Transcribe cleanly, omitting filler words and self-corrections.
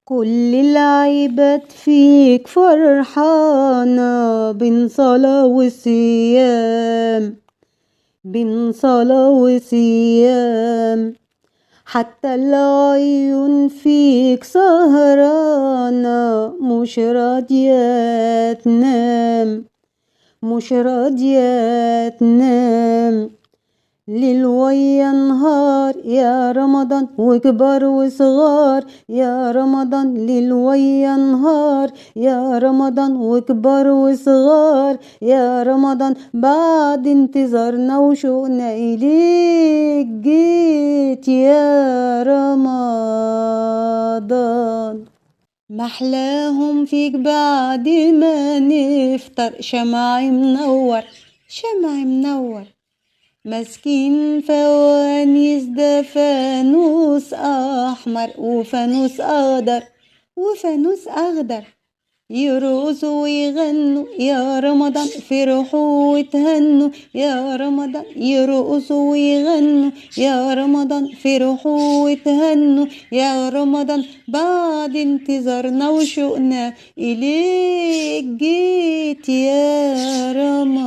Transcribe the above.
كل العباد فيك فرحانة بين صلاة وصيام، بين صلاة وصيام، حتى العيون فيك سهرانة مش راضية تنام، مش راضية تنام. ليل ويا نهار يا رمضان وكبار وصغار يا رمضان، ليل ويا نهار يا رمضان وكبار وصغار يا رمضان، بعد انتظارنا وشوقنا إليك جيت يا رمضان. محلاهم فيك بعد ما نفطر، شمع منور شمع منور، ماسكين فوانيس ده فانوس احمر وفانوس اخضر وفانوس اخضر، يرقصوا ويغنوا يا رمضان فرحوا وتهنوا يا رمضان، يرقصوا ويغنوا يا رمضان فرحوا وتهنوا يا رمضان، بعد انتظارنا وشوقنا إليك جيت يا رمضان.